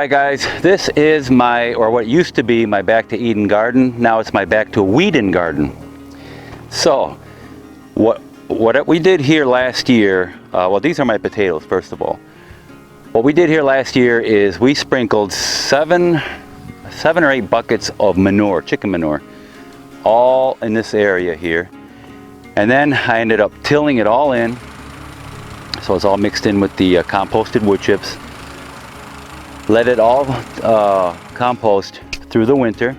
Alright guys, this is my, or what used to be my Back to Eden garden. Now it's my Back to Weeden garden. So, what we did here last year, well these are my potatoes first of all. What we did here last year is we sprinkled seven or eight buckets of manure, chicken manure, all in this area here. And then I ended up tilling it all in, so it's all mixed in with the composted wood chips. Let it all compost through the winter.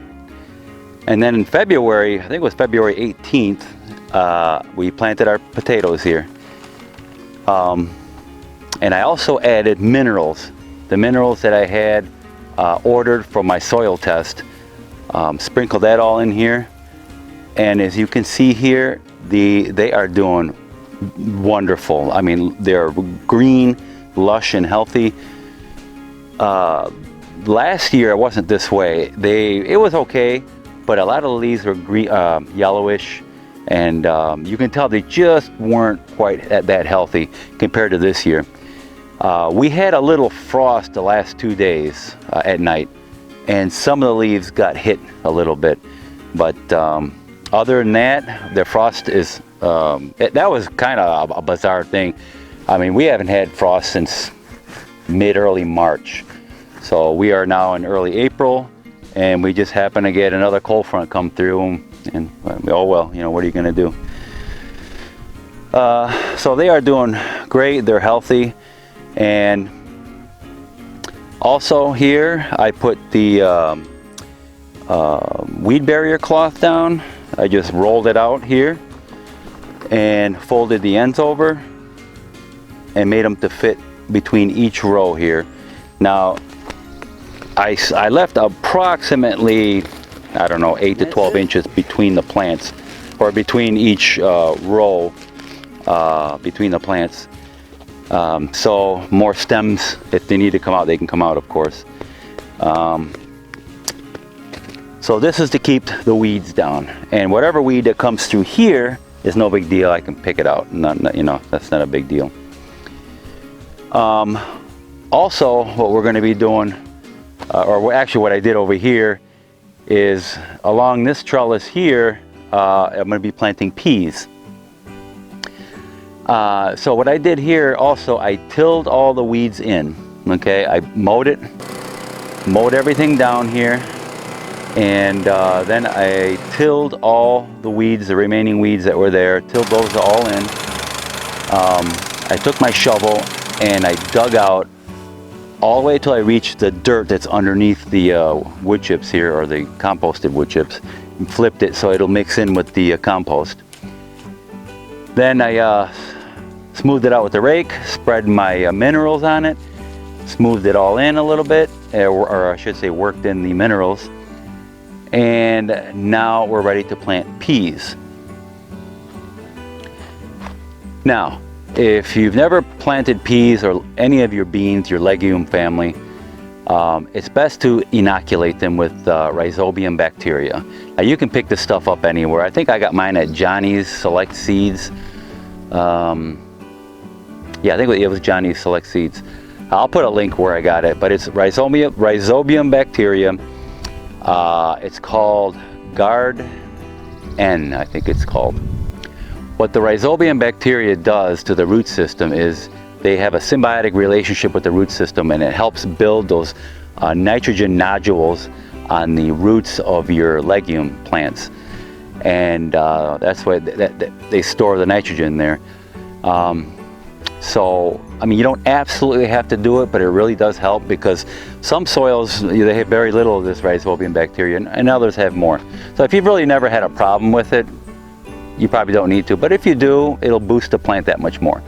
And then in February, I think it was February 18th, we planted our potatoes here. And I also added minerals. The minerals that I had ordered for my soil test. Sprinkled that all in here. And as you can see here, they are doing wonderful. I mean, they're green, lush, and healthy. Last year it wasn't this way. It was okay, but a lot of the leaves were green, yellowish, and you can tell they just weren't quite that healthy compared to this year. We had a little frost the last 2 days at night, and some of the leaves got hit a little bit, but other than that, the frost is that was kind of a bizarre thing. I mean, we haven't had frost since mid-early March. So we are now in early April, and we just happen to get another cold front come through, and oh well, you know, what are you going to do? So they are doing great, they're healthy. And also here I put the weed barrier cloth down. I just rolled it out here and folded the ends over and made them to fit between each row here. Now I left approximately, I don't know, 8 to 12 inches between the plants, or between each row between the plants. So more stems, if they need to come out, they can come out, of course. So this is to keep the weeds down, and whatever weed that comes through here is no big deal. I can pick it out. You know, that's not a big deal. Also, what we're going to be doing, or actually what I did over here, is along this trellis here, I'm going to be planting peas. So what I did here also, I tilled all the weeds in. Okay, I mowed everything down here, and then I tilled all the weeds, the remaining weeds that were there, tilled those all in. I took my shovel and I dug out all the way till I reached the dirt that's underneath the wood chips here, or the composted wood chips, and flipped it so it'll mix in with the compost. Then I smoothed it out with the rake, spread my minerals on it, smoothed it all in a little bit, or I should say worked in the minerals. And now we're ready to plant peas. Now, if you've never planted peas or any of your beans, your legume family, it's best to inoculate them with Rhizobium bacteria. Now you can pick this stuff up anywhere. I think I got mine at Johnny's Select Seeds. Yeah, I think it was Johnny's Select Seeds. I'll put a link where I got it, but it's Rhizobium bacteria. It's called Guard N, I think it's called. What the Rhizobium bacteria does to the root system is they have a symbiotic relationship with the root system, and it helps build those nitrogen nodules on the roots of your legume plants. And that's why they store the nitrogen there. So, I mean, you don't absolutely have to do it, but it really does help, because some soils, they have very little of this Rhizobium bacteria, and others have more. So if you've really never had a problem with it, you probably don't need to, but if you do, it'll boost the plant that much more.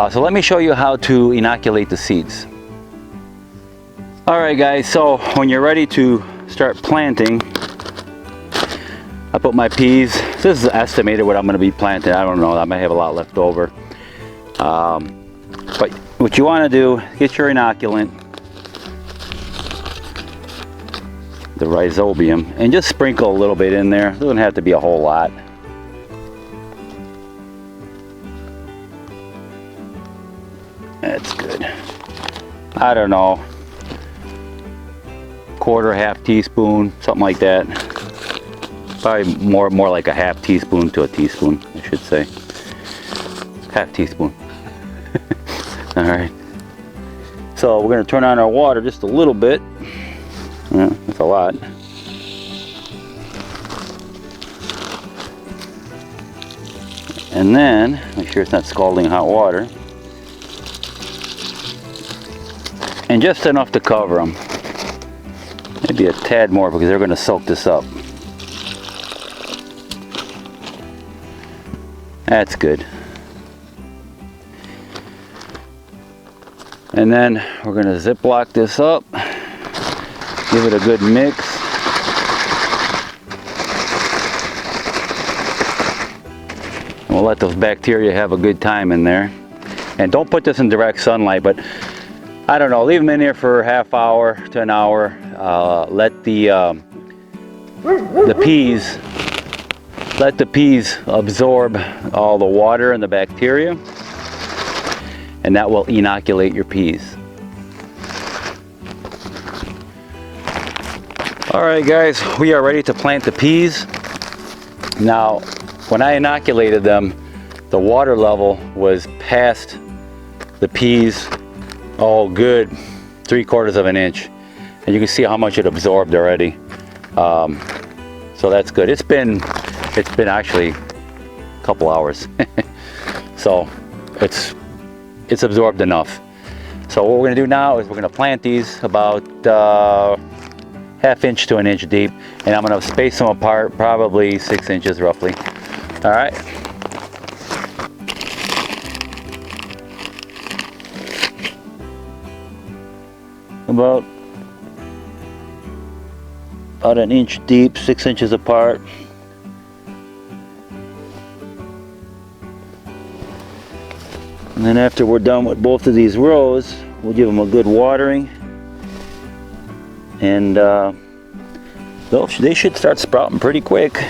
So let me show you how to inoculate the seeds. Alright guys, so when you're ready to start planting, I put my peas. This is estimated what I'm going to be planting. I don't know, I might have a lot left over. But what you want to do, get your inoculant, the Rhizobium, and just sprinkle a little bit in there. It doesn't have to be a whole lot. That's good. I don't know. 1/4, half teaspoon, something like that. Probably more like a half teaspoon to a teaspoon, I should say. Half teaspoon. All right. So we're going to turn on our water just a little bit. Yeah, that's a lot. And then make sure it's not scalding hot water. And just enough to cover them. Maybe a tad more because they're going to soak this up. That's good. And then we're going to Ziploc this up. Give it a good mix. We'll let those bacteria have a good time in there. And don't put this in direct sunlight, but I don't know, leave them in here for a half hour to an hour. Let the peas absorb all the water and the bacteria, and that will inoculate your peas. All right, guys, we are ready to plant the peas. Now, when I inoculated them, the water level was past the peas, oh good, 3/4 of an inch. And you can see how much it absorbed already. So that's good. It's been actually a couple hours. So it's absorbed enough. So what we're gonna do now is we're gonna plant these about ½ inch to an inch deep, and I'm gonna space them apart probably 6 inches roughly. All right. About an inch deep, 6 inches apart. And then after we're done with both of these rows, we'll give them a good watering, and they should start sprouting pretty quick.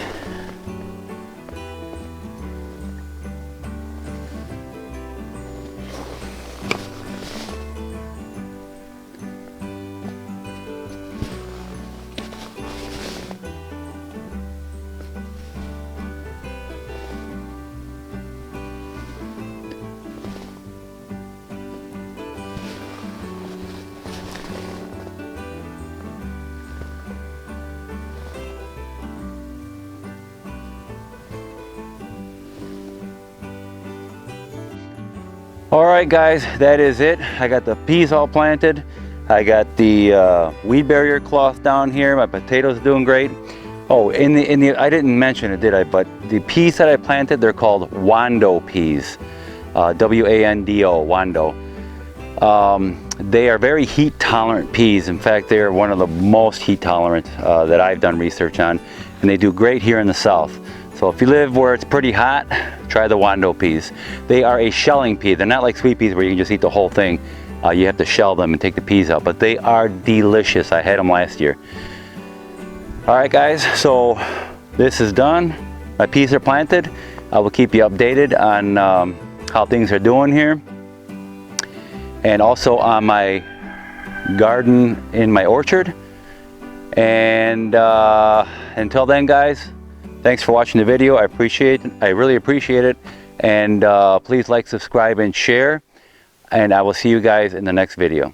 All right, guys, that is it. I got the peas all planted. I got the weed barrier cloth down here. My potatoes are doing great. Oh, I didn't mention it, did I? But the peas that I planted, they're called Wando peas. W-A-N-D-O, Wando. They are very heat tolerant peas. In fact, they are one of the most heat tolerant that I've done research on, and they do great here in the South. So if you live where it's pretty hot, try the Wando peas. They are a shelling pea. They're not like sweet peas where you can just eat the whole thing. You have to shell them and take the peas out, but they are delicious. I had them last year. All right, guys, so this is done. My peas are planted. I will keep you updated on how things are doing here, and also on my garden in my orchard. And until then, guys, thanks for watching the video. I really appreciate it. And please like, subscribe, and share. And I will see you guys in the next video.